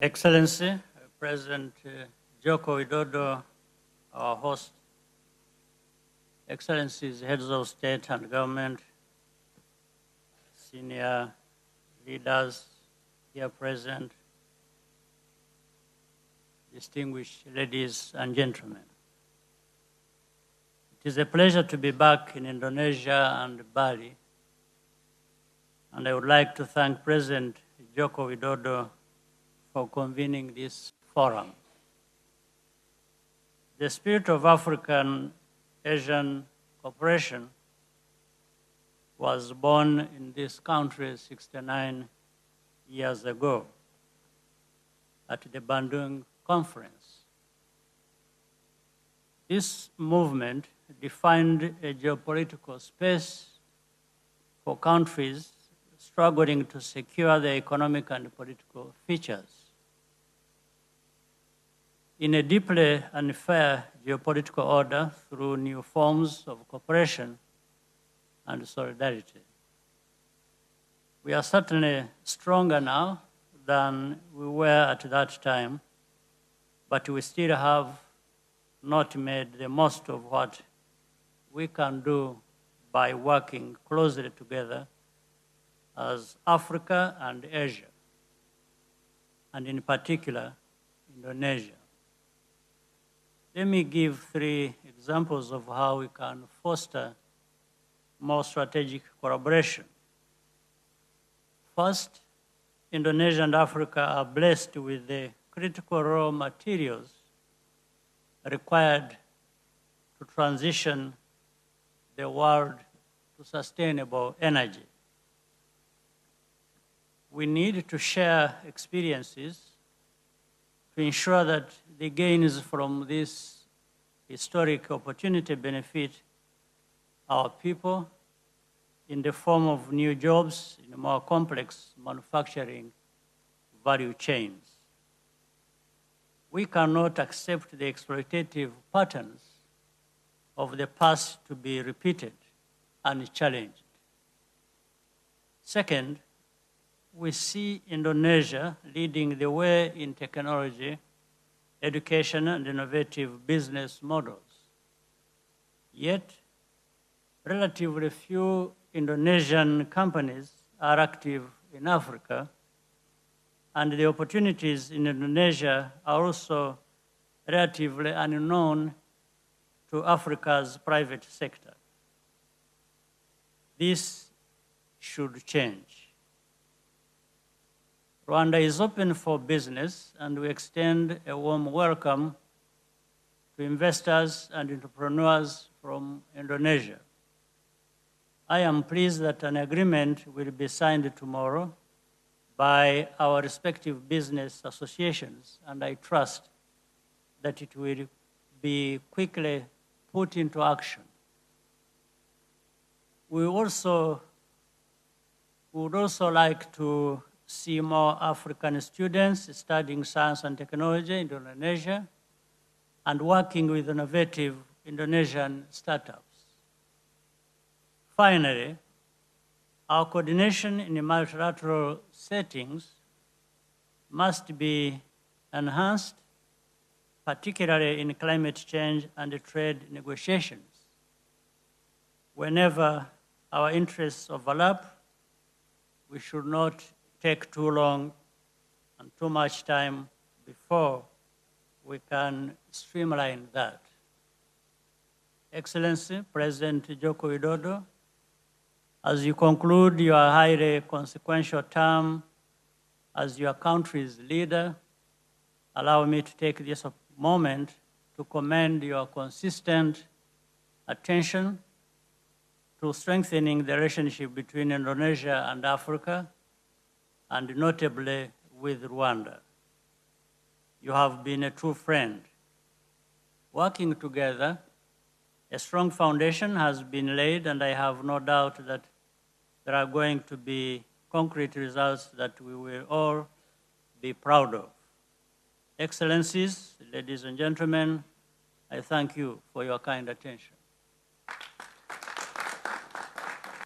Excellency, President Joko Widodo, our host, Excellencies, heads of state and government, senior leaders here present, distinguished ladies and gentlemen. It is a pleasure to be back in Indonesia and Bali, and I would like to thank President Joko Widodo for convening this forum. The spirit of African-Asian cooperation was born in this country 69 years ago at the Bandung Conference. This movement defined a geopolitical space for countries struggling to secure their economic and political features. In a deeply unfair geopolitical order through new forms of cooperation and solidarity. We are certainly stronger now than we were at that time, but we still have not made the most of what we can do by working closely together as Africa and Asia, and in particular, Indonesia. Let me give 3 examples of how we can foster more strategic collaboration. First, Indonesia and Africa are blessed with the critical raw materials required to transition the world to sustainable energy. We need to share experiences to ensure that the gains from this historic opportunity benefit our people in the form of new jobs in more complex manufacturing value chains. We cannot accept the exploitative patterns of the past to be repeated and challenged. Second, we see Indonesia leading the way in technology, education, and innovative business models. Yet, relatively few Indonesian companies are active in Africa, and the opportunities in Indonesia are also relatively unknown to Africa's private sector. This should change. Rwanda is open for business, and we extend a warm welcome to investors and entrepreneurs from Indonesia. I am pleased that an agreement will be signed tomorrow by our respective business associations, and I trust that it will be quickly put into action. We would also like to see more African students studying science and technology in Indonesia and working with innovative Indonesian startups. Finally, our coordination in multilateral settings must be enhanced, particularly in climate change and trade negotiations. Whenever our interests overlap, we should not take too long and too much time before we can streamline that. Excellency, President Joko Widodo, as you conclude your highly consequential term as your country's leader, allow me to take this moment to commend your consistent attention to strengthening the relationship between Indonesia and Africa, and notably with Rwanda. You have been a true friend. Working together, a strong foundation has been laid, and I have no doubt that there are going to be concrete results that we will all be proud of. Excellencies, ladies and gentlemen, I thank you for your kind attention.